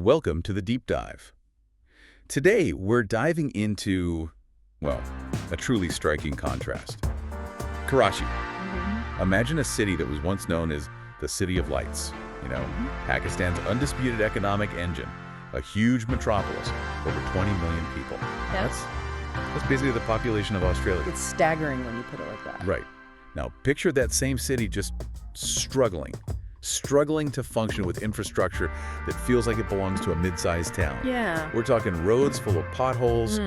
Welcome to the Deep Dive. Today, we're diving into, well, a truly striking contrast. Karachi. Imagine a city that was once known as the City of Lights. Pakistan's undisputed economic engine, a huge metropolis, over 20 million people. Yes. That's basically the population of Australia. It's staggering when you put it like that. Right. Now, picture that same city just struggling to function with infrastructure that feels like it belongs to a mid-sized town. Yeah. We're talking roads full of potholes,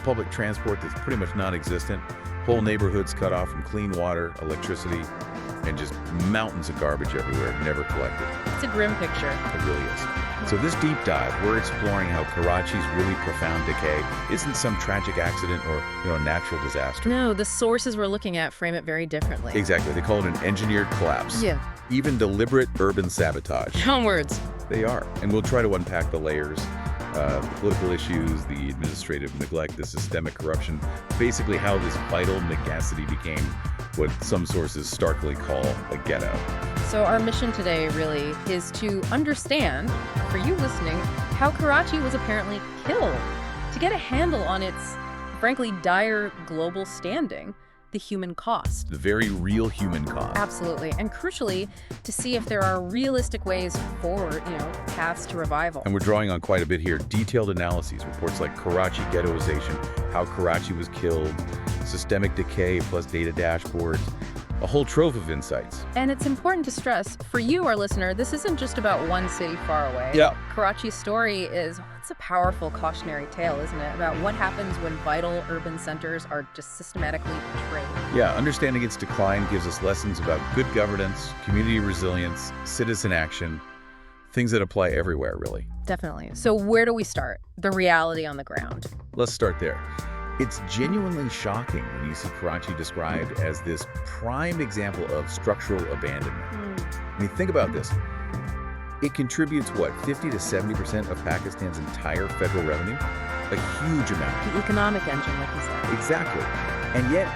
public transport that's pretty much non-existent, whole neighborhoods cut off from clean water, electricity, and just mountains of garbage everywhere, never collected. It's a grim picture. It really is. So this deep dive, we're exploring how Karachi's really profound decay isn't some tragic accident or a natural disaster. No, the sources we're looking at frame it very differently. Exactly. They call it an engineered collapse. Yeah. Even deliberate urban sabotage. Strong words. They are. And we'll try to unpack the layers, the political issues, the administrative neglect, the systemic corruption, basically how this vital megacity became what some sources starkly call a ghetto. So our mission today really is to understand, for you listening, how Karachi was apparently killed, to get a handle on its, frankly, dire global standing, the human cost. The very real human cost. Absolutely. And crucially, to see if there are realistic ways forward, paths to revival. And we're drawing on quite a bit here. Detailed analyses, reports like Karachi ghettoization, how Karachi was killed, systemic decay plus data dashboards, a whole trove of insights. And it's important to stress, for you, our listener, this isn't just about one city far away. Yeah. Karachi's story it's a powerful cautionary tale, isn't it? About what happens when vital urban centers are just systematically betrayed. Yeah, understanding its decline gives us lessons about good governance, community resilience, citizen action, things that apply everywhere, really. Definitely. So where do we start? The reality on the ground. Let's start there. It's genuinely shocking when you see Karachi described as this prime example of structural abandonment. I mean, think about this. It contributes, 50 to 70% of Pakistan's entire federal revenue? A huge amount. The economic engine, like you said. Exactly. And yet,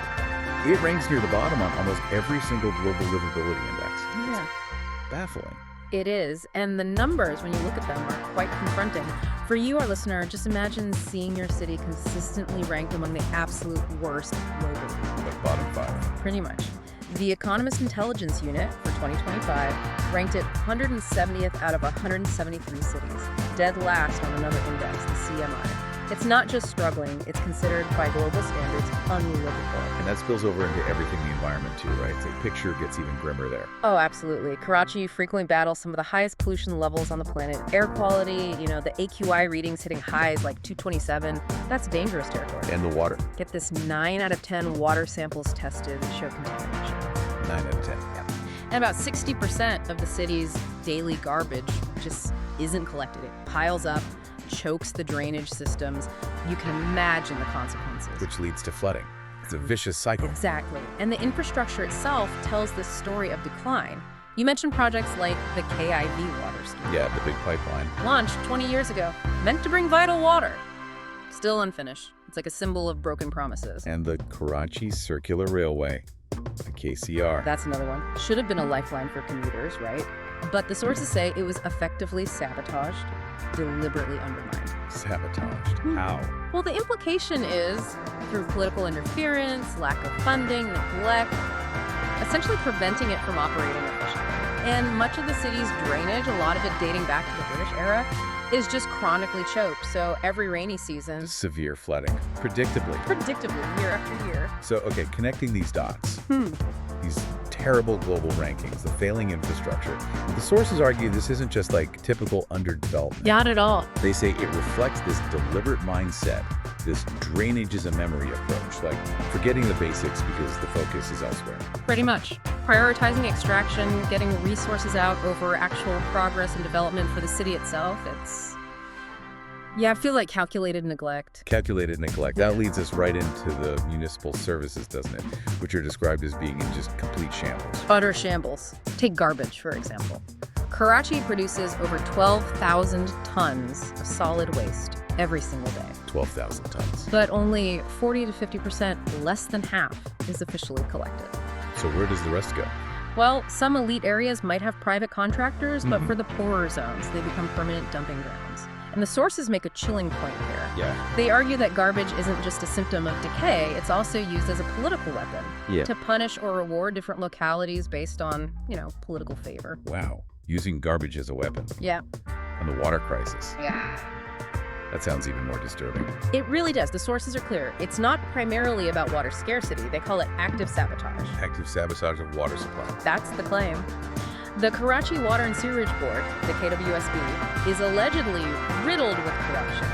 it ranks near the bottom on almost every single global livability index. Yeah. It's baffling. It is, and the numbers, when you look at them, are quite confronting. For you, our listener, just imagine seeing your city consistently ranked among the absolute worst globally. Like bottom 5. Pretty much. The Economist Intelligence Unit for 2025 ranked it 170th out of 173 cities, dead last on another index, the CMI. It's not just struggling, it's considered by global standards unlivable. And that spills over into everything in the environment too, right? The picture gets even grimmer there. Oh, absolutely. Karachi frequently battles some of the highest pollution levels on the planet. Air quality, the AQI readings hitting highs like 227. That's dangerous territory. And the water. Get this, 9 out of 10 water samples tested show contamination. 9 out of 10. Yep. And about 60% of the city's daily garbage just isn't collected. It piles up, chokes the drainage systems. You can imagine the consequences. Which leads to flooding. It's a vicious cycle. Exactly. And the infrastructure itself tells this story of decline. You mentioned projects like the KIV water scheme. Yeah, the big pipeline. Launched 20 years ago, meant to bring vital water. Still unfinished. It's like a symbol of broken promises. And the Karachi Circular Railway, the KCR. That's another one. Should have been a lifeline for commuters, right? But the sources say it was effectively sabotaged, deliberately undermined. Sabotaged? How? Well, the implication is through political interference, lack of funding, neglect, essentially preventing it from operating efficiently. And much of the city's drainage, a lot of it dating back to the British era, is just chronically choked. So every rainy season... Severe flooding. Predictably, year after year. So, okay, connecting these dots. These terrible global rankings, the failing infrastructure. The sources argue this isn't just like typical underdevelopment. Not at all. They say it reflects this deliberate mindset, this drainage is a memory approach, like forgetting the basics because the focus is elsewhere. Pretty much. Prioritizing extraction, getting resources out over actual progress and development for the city itself, I feel like calculated neglect. Calculated neglect. That leads us right into the municipal services, doesn't it? Which are described as being in just complete shambles. Utter shambles. Take garbage, for example. Karachi produces over 12,000 tons of solid waste every single day. 12,000 tons. But only 40 to 50%, less than half, is officially collected. So where does the rest go? Well, some elite areas might have private contractors, but for the poorer zones, they become permanent dumping grounds. And the sources make a chilling point here. Yeah. They argue that garbage isn't just a symptom of decay, it's also used as a political weapon to punish or reward different localities based on, political favor. Wow. Using garbage as a weapon. Yeah. And the water crisis. Yeah. That sounds even more disturbing. It really does. The sources are clear. It's not primarily about water scarcity. They call it active sabotage. Active sabotage of water supply. That's the claim. The Karachi Water and Sewerage Board, the KWSB, is allegedly riddled with corruption,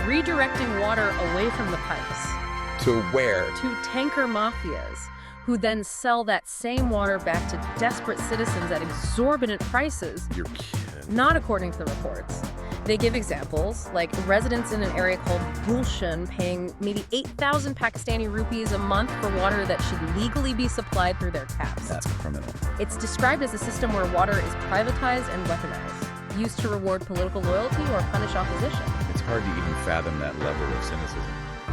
redirecting water away from the pipes. To where? To tanker mafias, who then sell that same water back to desperate citizens at exorbitant prices. You're kidding. Not according to the reports. They give examples, like residents in an area called Balochistan paying maybe 8,000 Pakistani rupees a month for water that should legally be supplied through their taps. That's criminal. It's described as a system where water is privatized and weaponized, used to reward political loyalty or punish opposition. It's hard to even fathom that level of cynicism.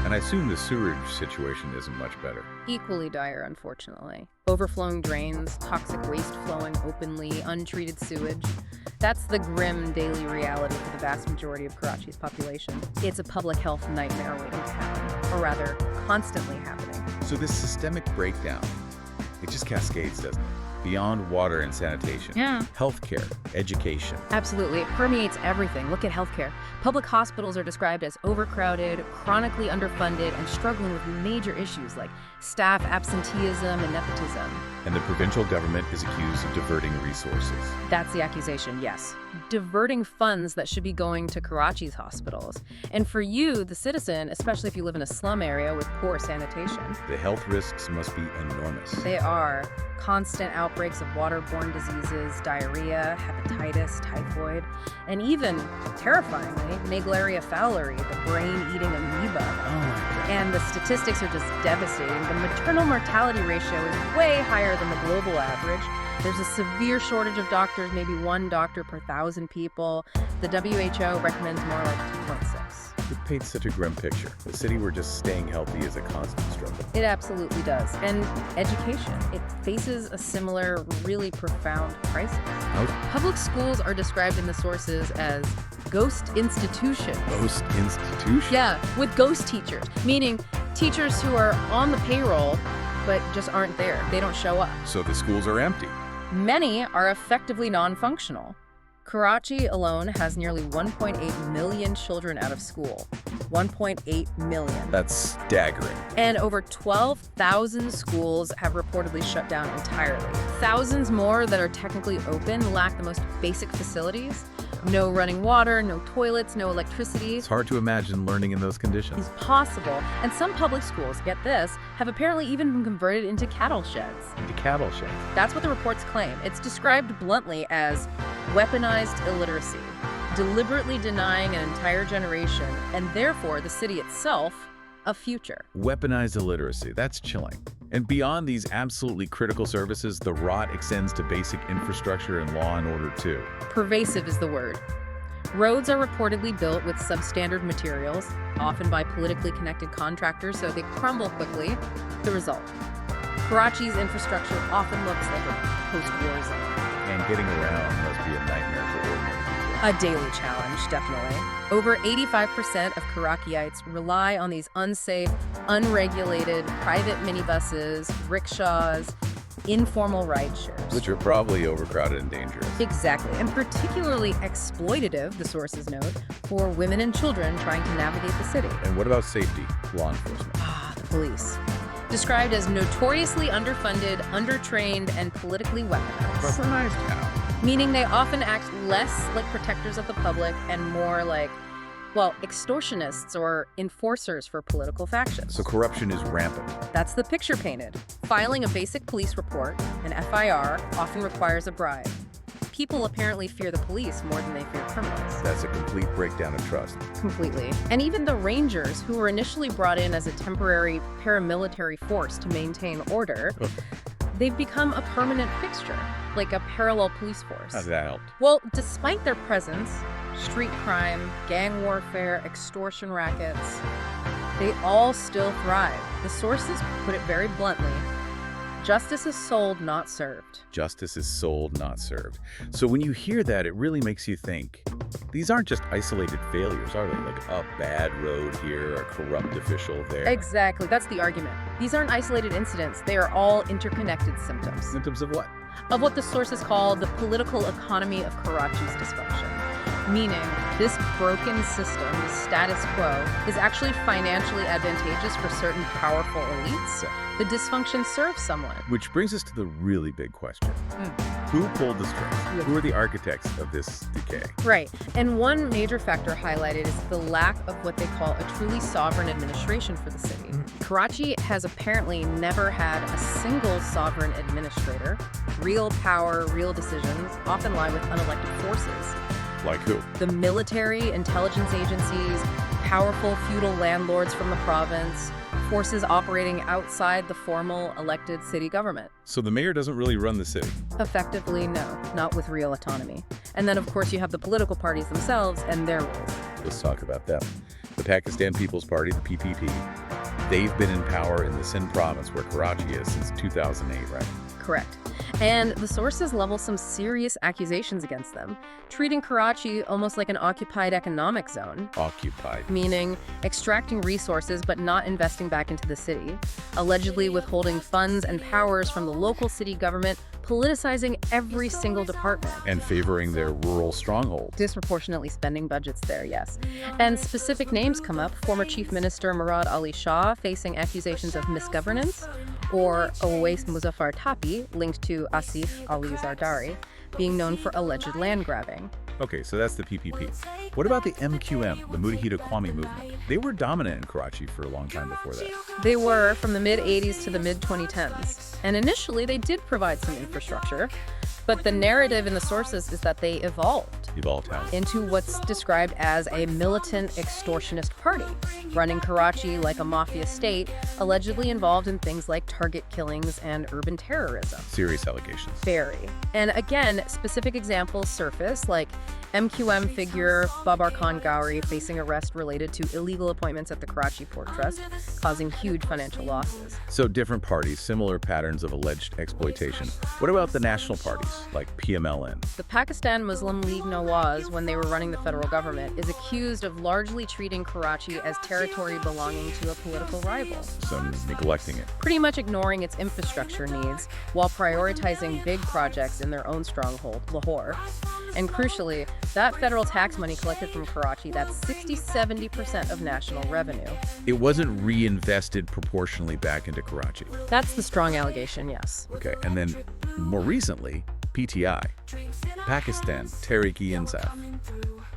And I assume the sewerage situation isn't much better. Equally dire, unfortunately. Overflowing drains, toxic waste flowing openly, untreated sewage. That's the grim daily reality for the vast majority of Karachi's population. It's a public health nightmare waiting to happen, or rather, constantly happening. So this systemic breakdown, it just cascades, doesn't it? Beyond water and sanitation. Yeah. Healthcare, education. Absolutely. It permeates everything. Look at healthcare. Public hospitals are described as overcrowded, chronically underfunded, and struggling with major issues like staff absenteeism and nepotism. And the provincial government is accused of diverting resources. That's the accusation, yes. Diverting funds that should be going to Karachi's hospitals. And for you, the citizen, especially if you live in a slum area with poor sanitation. The health risks must be enormous. They are. Constant outbreaks of waterborne diseases, diarrhea, hepatitis, typhoid, and even, terrifyingly, Naegleria fowleri, the brain-eating amoeba. Oh my God. And the statistics are just devastating. The maternal mortality ratio is way higher than the global average. There's a severe shortage of doctors, maybe one doctor per 1,000 people. The WHO recommends more like 2.6. It paints such a grim picture. A city where just staying healthy is a constant struggle. It absolutely does. And education, it faces a similar, really profound crisis. Oh. Public schools are described in the sources as ghost institutions. Ghost institution? Yeah, with ghost teachers, meaning teachers who are on the payroll but just aren't there. They don't show up. So the schools are empty. Many are effectively non-functional. Karachi alone has nearly 1.8 million children out of school. 1.8 million. That's staggering. And over 12,000 schools have reportedly shut down entirely. Thousands more that are technically open lack the most basic facilities. No running water, no toilets, no electricity. It's hard to imagine learning in those conditions. Is possible. And some public schools, get this, have apparently even been converted into cattle sheds. Into cattle sheds. That's what the reports claim. It's described bluntly as weaponized illiteracy, deliberately denying an entire generation, and therefore the city itself, a future. Weaponized illiteracy, that's chilling. And beyond these absolutely critical services, the rot extends to basic infrastructure and law and order too. Pervasive is the word. Roads are reportedly built with substandard materials, often by politically connected contractors, so they crumble quickly. The result: Karachi's infrastructure often looks like a post-war zone. And getting around must be a nightmare for ordinary people. A daily challenge, definitely. Over 85% of Karachiites rely on these unsafe, unregulated private minibuses, rickshaws, informal ride shares. Which are probably overcrowded and dangerous. Exactly, and particularly exploitative, the sources note, for women and children trying to navigate the city. And what about safety, law enforcement? The police. Described as notoriously underfunded, undertrained, and politically weaponized. Weaponized how? Meaning they often act less like protectors of the public and more like, extortionists or enforcers for political factions. So corruption is rampant. That's the picture painted. Filing a basic police report, an FIR, often requires a bribe. People apparently fear the police more than they fear criminals. That's a complete breakdown of trust. Completely. And even the rangers, who were initially brought in as a temporary paramilitary force to maintain order, they've become a permanent fixture, like a parallel police force. How's that help? Well, despite their presence, street crime, gang warfare, extortion rackets, they all still thrive. The sources put it very bluntly. Justice is sold, not served. Justice is sold, not served. So when you hear that, it really makes you think, these aren't just isolated failures, are they? Like a bad road here, a corrupt official there. Exactly. That's the argument. These aren't isolated incidents. They are all interconnected symptoms. Symptoms of what? Of what the sources call the political economy of Karachi's dysfunction. Meaning, this broken system, the status quo, is actually financially advantageous for certain powerful elites. The dysfunction serves someone. Which brings us to the really big question. Who pulled the strings? Who are the architects of this decay? Right. And one major factor highlighted is the lack of what they call a truly sovereign administration for the city. Karachi has apparently never had a single sovereign administrator. Real power, real decisions often lie with unelected forces. Like who? The military, intelligence agencies, powerful feudal landlords from the province, forces operating outside the formal elected city government. So the mayor doesn't really run the city? Effectively, no, not with real autonomy. And then, of course, you have the political parties themselves and their rules. Let's talk about them. The Pakistan People's Party, the PPP, they've been in power in the Sindh province where Karachi is since 2008, right? Correct. And the sources level some serious accusations against them, treating Karachi almost like an occupied economic zone. Occupied. Meaning extracting resources but not investing back into the city, allegedly withholding funds and powers from the local city government, politicizing every single department. And favoring their rural strongholds. Disproportionately spending budgets there, yes. And specific names come up: former Chief Minister Murad Ali Shah facing accusations of misgovernance, or Owais Muzaffar Tapi, linked to Asif Ali Zardari, being known for alleged land grabbing. Okay, so that's the PPP. What about the MQM, the Mujahid Qawmi movement? They were dominant in Karachi for a long time before that. They were from the mid-'80s to the mid-2010s. And initially, they did provide some infrastructure, but the narrative in the sources is that they evolved. Evolved how? Into what's described as a militant extortionist party, running Karachi like a mafia state, allegedly involved in things like target killings and urban terrorism. Serious allegations. Very. And again, specific examples surface, like MQM figure Babar Khan Gowri facing arrest related to illegal appointments at the Karachi Port Trust, causing huge financial losses. So different parties, similar patterns of alleged exploitation. What about the national parties, like PMLN? The Pakistan Muslim League Nawaz, when they were running the federal government, is accused of largely treating Karachi as territory belonging to a political rival. So neglecting it. Pretty much ignoring its infrastructure needs while prioritizing big projects in their own stronghold, Lahore. And crucially, that federal tax money collected from Karachi, that's 60-70% of national revenue. It wasn't reinvested proportionally back into Karachi. That's the strong allegation, yes. Okay, and then more recently, PTI, Pakistan Tehreek-e-Insaf.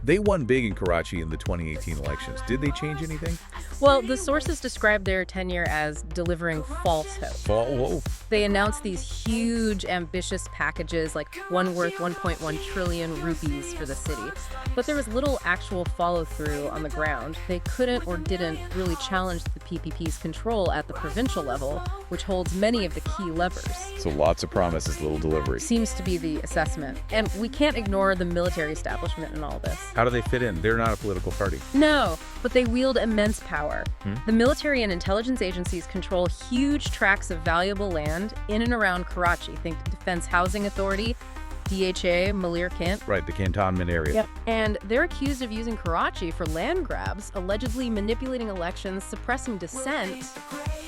They won big in Karachi in the 2018 elections. Did they change anything? Well, the sources described their tenure as delivering false hope. Whoa. They announced these huge, ambitious packages, like one worth 1.1 trillion rupees for the city. But there was little actual follow-through on the ground. They couldn't or didn't really challenge the PPP's control at the provincial level, which holds many of the key levers. So lots of promises, little delivery. Seems to be the assessment. And we can't ignore the military establishment in all this. How do they fit in? They're not a political party. No, but they wield immense power. The military and intelligence agencies control huge tracts of valuable land in and around Karachi. Think Defense Housing Authority, DHA, Malir Kent. Right, the cantonment area. Yep. And they're accused of using Karachi for land grabs, allegedly manipulating elections, suppressing dissent,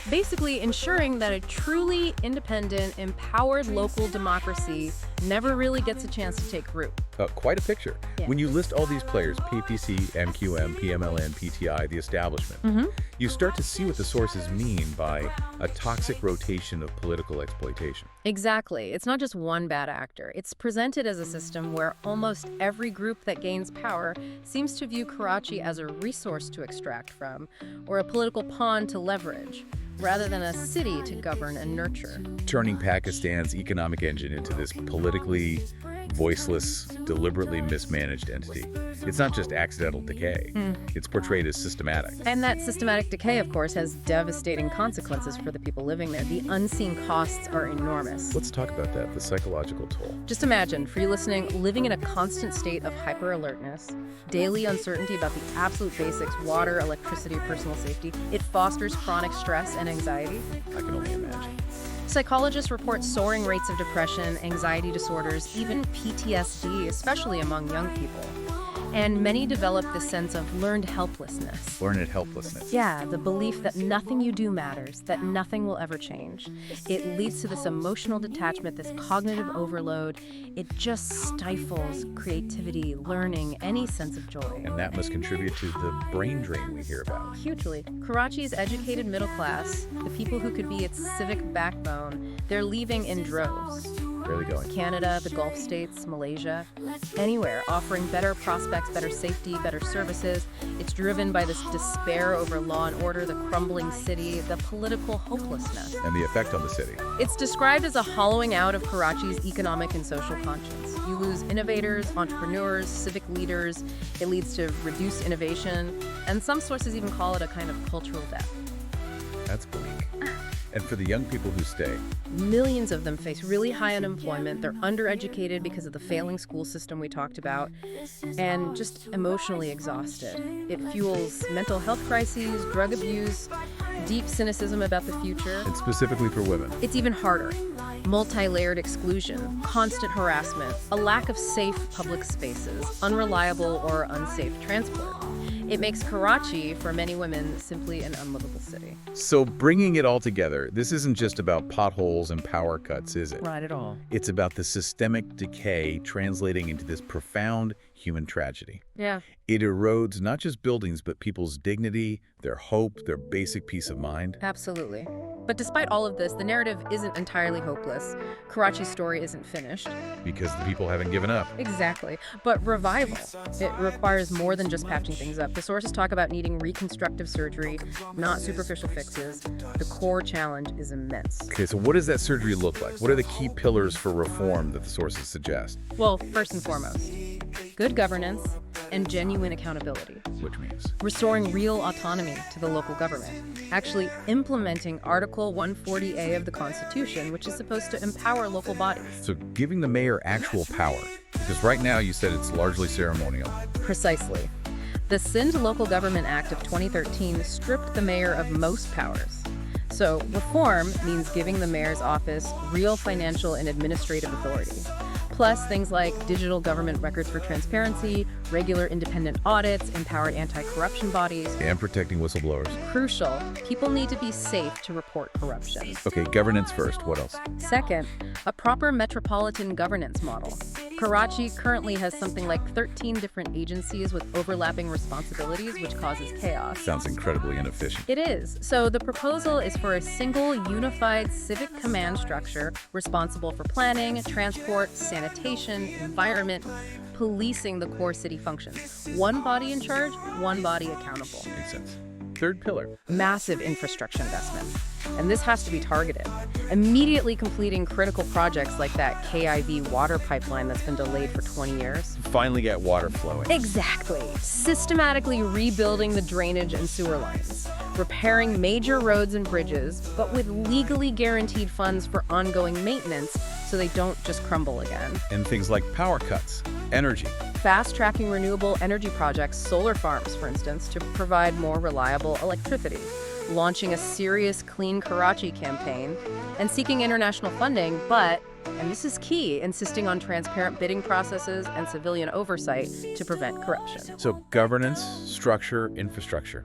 basically ensuring that a truly independent, empowered local democracy never really gets a chance to take root. Quite a picture. Yeah. When you list all these players, PPC, MQM, PMLN, PTI, the establishment, you start to see what the sources mean by a toxic rotation of political exploitation. Exactly. It's not just one bad actor. It's presented as a system where almost every group that gains power seems to view Karachi as a resource to extract from, or a political pawn to leverage, rather than a city to govern and nurture. Turning Pakistan's economic engine into this politically voiceless, deliberately mismanaged entity. It's not just accidental decay. It's portrayed as systematic. And that systematic decay, of course, has devastating consequences for the people living there. The unseen costs are enormous. Let's talk about that, the psychological toll. Just imagine, for you listening, living in a constant state of hyper-alertness, daily uncertainty about the absolute basics, water, electricity, personal safety. It fosters chronic stress and anxiety. I can only imagine. Psychologists report soaring rates of depression, anxiety disorders, even PTSD, especially among young people. And many develop this sense of learned helplessness. Learned helplessness. Yeah, the belief that nothing you do matters, that nothing will ever change. It leads to this emotional detachment, this cognitive overload. It just stifles creativity, learning, any sense of joy. And that must contribute to the brain drain we hear about. Hugely. Karachi's educated middle class, the people who could be its civic backbone, they're leaving in droves. Where are they going? Canada, the Gulf states, Malaysia, anywhere, offering better prospects, better safety, better services. It's driven by this despair over law and order, the crumbling city, the political hopelessness. And the effect on the city. It's described as a hollowing out of Karachi's economic and social conscience. You lose innovators, entrepreneurs, civic leaders. It leads to reduced innovation, and some sources even call it a kind of cultural death. That's bleak. And for the young people who stay, millions of them face really high unemployment. They're undereducated because of the failing school system we talked about, and just emotionally exhausted. It fuels mental health crises, drug abuse, deep cynicism about the future. and specifically for women. It's even harder. Multi-layered exclusion, constant harassment, a lack of safe public spaces, unreliable or unsafe transport. It makes Karachi, for many women, simply an unlivable city. So bringing it all together, this isn't just about potholes and power cuts, is it? Right at all. It's about the systemic decay translating into this profound human tragedy. Yeah. It erodes not just buildings, but people's dignity, their hope, their basic peace of mind. Absolutely. But despite all of this, the narrative isn't entirely hopeless. Karachi's story isn't finished. Because the people haven't given up. Exactly. But revival, it requires more than just patching things up. The sources talk about needing reconstructive surgery, not superficial fixes. The core challenge is immense. Okay, so what does that surgery look like? What are the key pillars for reform that the sources suggest? Well, first and foremost, good governance and genuine accountability. Which means? Restoring real autonomy to the local government. Actually implementing Article 140A of the Constitution, which is supposed to empower local bodies. So giving the mayor actual power. Because right now you said it's largely ceremonial. Precisely. The Sindh Local Government Act of 2013 stripped the mayor of most powers. So reform means giving the mayor's office real financial and administrative authority. Plus things like digital government records for transparency, regular independent audits, empowered anti-corruption bodies. And protecting whistleblowers. Crucial, people need to be safe to report corruption. Okay, governance first. What else? Second, a proper metropolitan governance model. Karachi currently has something like 13 different agencies with overlapping responsibilities, which causes chaos. Sounds incredibly inefficient. It is. So the proposal is for a single unified civic command structure responsible for planning, transport, sanitation, environment, policing the core city functions. One body in charge, one body accountable. Makes sense. Third pillar. Massive infrastructure investment. And this has to be targeted. Immediately completing critical projects like that KIV water pipeline that's been delayed for 20 years. Finally get water flowing. Exactly. Systematically rebuilding the drainage and sewer lines. Repairing major roads and bridges, but with legally guaranteed funds for ongoing maintenance so they don't just crumble again. And things like power cuts, energy. Fast-tracking renewable energy projects, solar farms, for instance, to provide more reliable electricity. Launching a serious Clean Karachi campaign and seeking international funding, but, and this is key, insisting on transparent bidding processes and civilian oversight to prevent corruption. So governance, structure, infrastructure.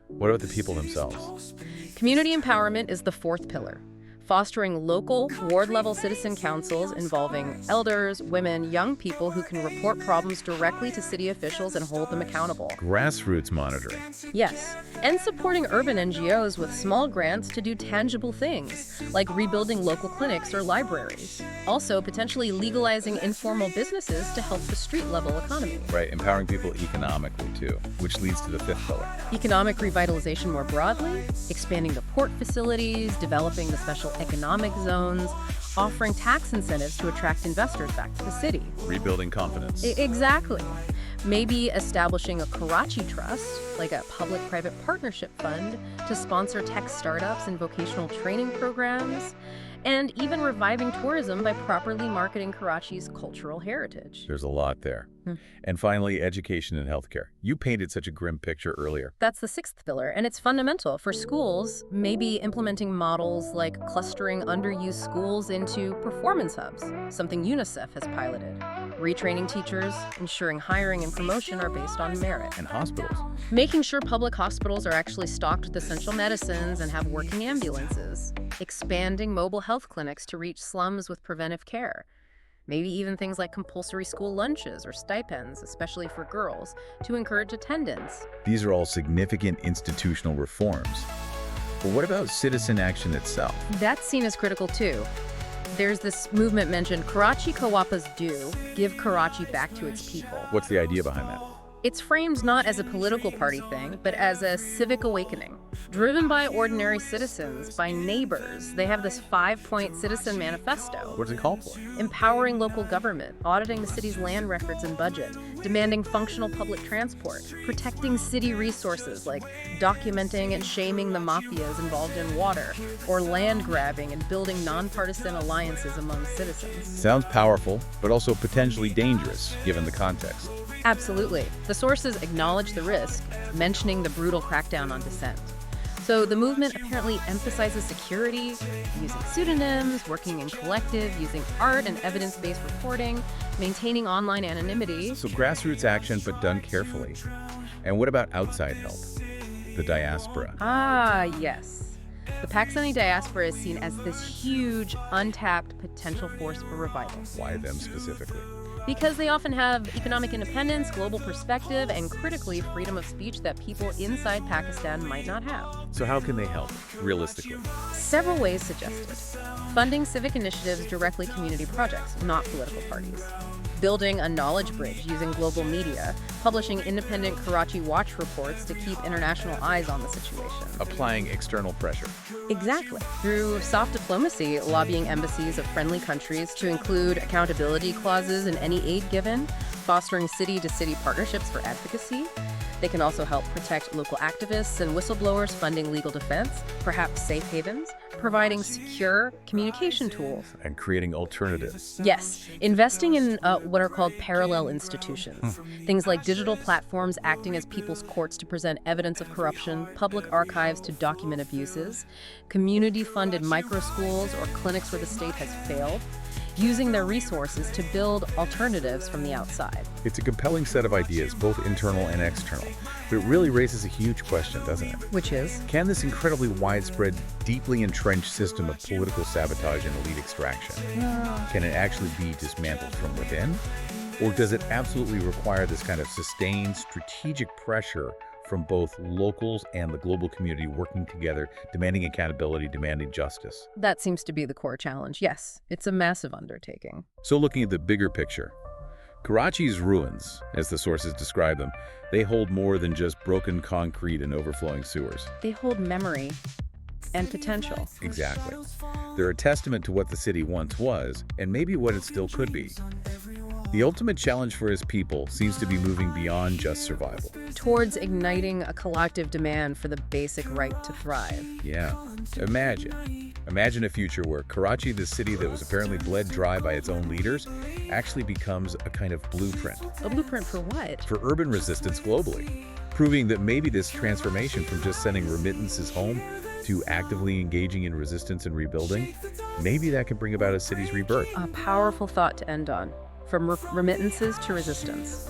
What about the people themselves? Community empowerment is the fourth pillar. Fostering local, ward-level citizen councils involving elders, women, young people who can report problems directly to city officials and hold them accountable. Grassroots monitoring. Yes, and supporting urban NGOs with small grants to do tangible things, like rebuilding local clinics or libraries. Also, potentially legalizing informal businesses to help the street-level economy. Right, empowering people economically too, which leads to the fifth pillar. Economic revitalization more broadly, expanding the port facilities, developing the special economic zones, offering tax incentives to attract investors back to the city. Rebuilding confidence. Exactly. Maybe establishing a Karachi Trust, like a public-private partnership fund, to sponsor tech startups and vocational training programs, and even reviving tourism by properly marketing Karachi's cultural heritage. There's a lot there. And finally, education and healthcare. You painted such a grim picture earlier. That's the sixth pillar, and it's fundamental. For schools, maybe implementing models like clustering underused schools into performance hubs, something UNICEF has piloted. Retraining teachers, ensuring hiring and promotion are based on merit. And hospitals. Making sure public hospitals are actually stocked with essential medicines and have working ambulances. Expanding mobile health clinics to reach slums with preventive care. Maybe even things like compulsory school lunches or stipends, especially for girls, to encourage attendance. These are all significant institutional reforms. But what about citizen action itself? That's seen as critical too. There's this movement mentioned, Karachi Kawapa's due, give Karachi back to its people. What's the idea behind that? It's framed not as a political party thing, but as a civic awakening. Driven by ordinary citizens, by neighbors, they have this 5-point citizen manifesto. What does it call for? Empowering local government, auditing the city's land records and budget, demanding functional public transport, protecting city resources like documenting and shaming the mafias involved in water, or land grabbing and building nonpartisan alliances among citizens. Sounds powerful, but also potentially dangerous, given the context. Absolutely. The sources acknowledge the risk, mentioning the brutal crackdown on dissent. So the movement apparently emphasizes security, using pseudonyms, working in collective, using art and evidence-based reporting, maintaining online anonymity. So grassroots action, but done carefully. And what about outside help? The diaspora. Ah, yes. The Pakistani diaspora is seen as this huge, untapped potential force for revival. Why them specifically? Because they often have economic independence, global perspective, and critically, freedom of speech that people inside Pakistan might not have. So how can they help, realistically? Several ways suggested. Funding civic initiatives directly community projects, not political parties. Building a knowledge bridge using global media, publishing independent Karachi Watch reports to keep international eyes on the situation. Applying external pressure. Exactly. Through soft diplomacy, lobbying embassies of friendly countries to include accountability clauses in any aid given, fostering city-to-city partnerships for advocacy. They can also help protect local activists and whistleblowers, funding legal defense, perhaps safe havens, providing secure communication tools. And creating alternatives. Yes, investing in what are called parallel institutions. Things like digital platforms acting as people's courts to present evidence of corruption, public archives to document abuses, community-funded micro-schools or clinics where the state has failed, using their resources to build alternatives from the outside. It's a compelling set of ideas, both internal and external. But it really raises a huge question, doesn't it? Which is? Can this incredibly widespread, deeply entrenched system of political sabotage and elite extraction, can it actually be dismantled from within? Or does it absolutely require this kind of sustained strategic pressure from both locals and the global community working together, demanding accountability, demanding justice? That seems to be the core challenge. Yes, it's a massive undertaking. So looking at the bigger picture, Karachi's ruins, as the sources describe them, they hold more than just broken concrete and overflowing sewers. They hold memory and potential. Exactly. They're a testament to what the city once was, and maybe what it still could be. The ultimate challenge for his people seems to be moving beyond just survival. Towards igniting a collective demand for the basic right to thrive. Yeah. Imagine a future where Karachi, the city that was apparently bled dry by its own leaders, actually becomes a kind of blueprint. A blueprint for what? For urban resistance globally, proving that maybe this transformation from just sending remittances home to actively engaging in resistance and rebuilding, maybe that can bring about a city's rebirth. A powerful thought to end on. From remittances to resistance.